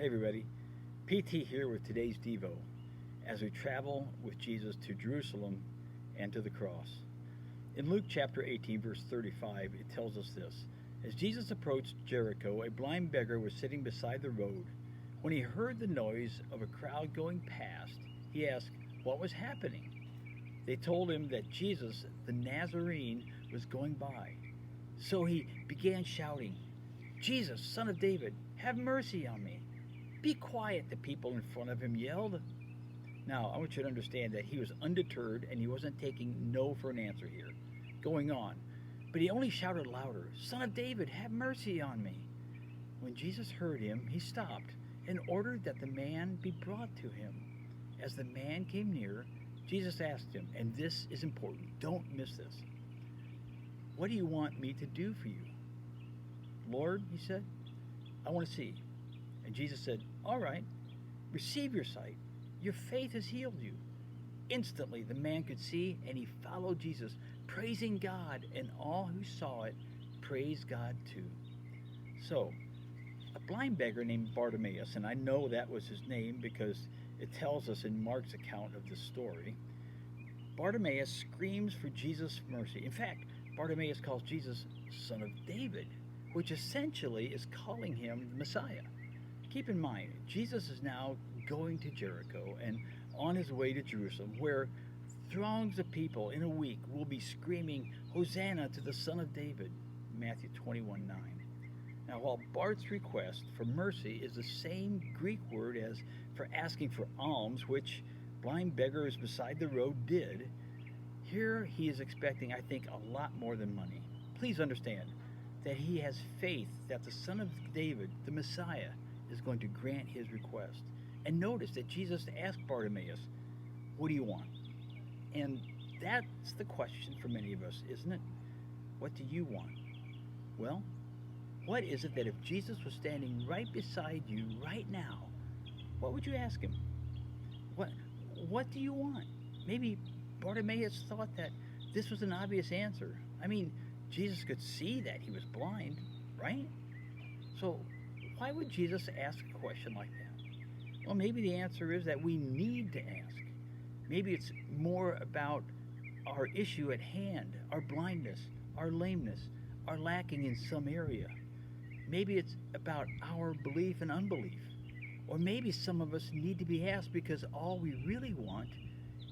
Hey everybody, PT here with today's devo as we travel with Jesus to Jerusalem and to the cross. In Luke chapter 18 verse 35 it tells us this: As Jesus approached Jericho, a blind beggar was sitting beside the road. When he heard the noise of a crowd going past, he asked what was happening. They told him that Jesus the Nazarene was going by. So he began shouting, "Jesus, Son of David, have mercy on me." "Be quiet," the people in front of him yelled. Now, I want you to understand that he was undeterred and he wasn't taking no for an answer here. Going on. But he only shouted louder, "Son of David, have mercy on me." When Jesus heard him, he stopped and ordered that the man be brought to him. As the man came near, Jesus asked him, and this is important, don't miss this, "What do you want me to do for you?" "Lord," he said, "I want to see." And Jesus said, "All right, receive your sight. Your faith has healed you." Instantly the man could see and he followed Jesus, praising God, and all who saw it praised God too. So, a blind beggar named Bartimaeus, and I know that was his name because it tells us in Mark's account of this story, Bartimaeus screams for Jesus' mercy. In fact, Bartimaeus calls Jesus Son of David, which essentially is calling him the Messiah. Keep in mind, Jesus is now going to Jericho and on his way to Jerusalem, where throngs of people in a week will be screaming, "Hosanna to the Son of David," Matthew 21:9. Now, while Bart's request for mercy is the same Greek word as for asking for alms, which blind beggars beside the road did, here he is expecting, I think, a lot more than money. Please understand that he has faith that the Son of David, the Messiah, is going to grant his request. And notice that Jesus asked Bartimaeus, "What do you want?" And that's the question for many of us, isn't it? What do you want? Well, what is it that if Jesus was standing right beside you right now, what would you ask him? What do you want? Maybe Bartimaeus thought that this was an obvious answer. I mean, Jesus could see that he was blind, right? So why would Jesus ask a question like that? Well, maybe the answer is that we need to ask. Maybe it's more about our issue at hand, our blindness, our lameness, our lacking in some area. Maybe it's about our belief and unbelief. Or maybe some of us need to be asked because all we really want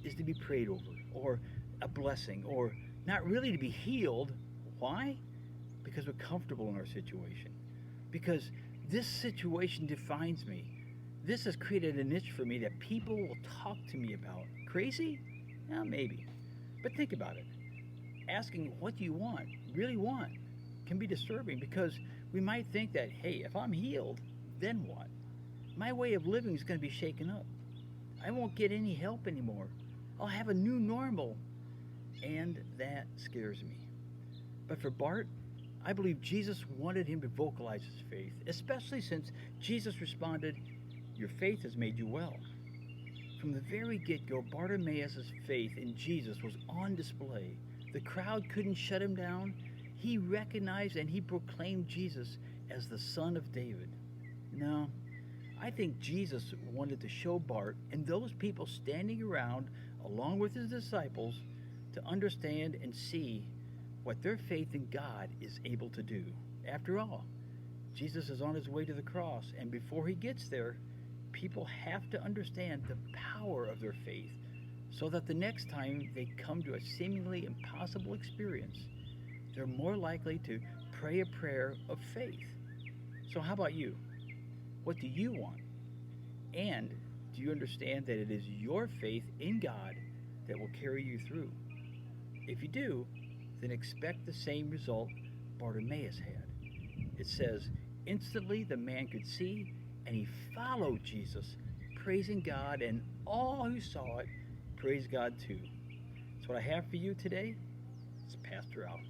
is to be prayed over, or a blessing, or not really to be healed. Why? Because we're comfortable in our situation. Because this situation defines me. This has created a niche for me that people will talk to me about. Crazy? Yeah, maybe. But think about it. Asking what do you want, really want, can be disturbing because we might think that, hey, if I'm healed, then what? My way of living is going to be shaken up. I won't get any help anymore. I'll have a new normal. And that scares me. But for Bart, I believe Jesus wanted him to vocalize his faith, especially since Jesus responded, "Your faith has made you well." From the very get-go, Bartimaeus' faith in Jesus was on display. The crowd couldn't shut him down. He recognized and he proclaimed Jesus as the Son of David. No, I think Jesus wanted to show Bart and those people standing around along with his disciples to understand and see what their faith in God is able to do. After all, Jesus is on his way to the cross, and before he gets there, people have to understand the power of their faith so that the next time they come to a seemingly impossible experience, they're more likely to pray a prayer of faith. So how about you? What do you want? And do you understand that it is your faith in God that will carry you through? If you do, then expect the same result Bartimaeus had. It says, instantly the man could see, and he followed Jesus, praising God, and all who saw it praised God too. So what I have for you today is Pastor out.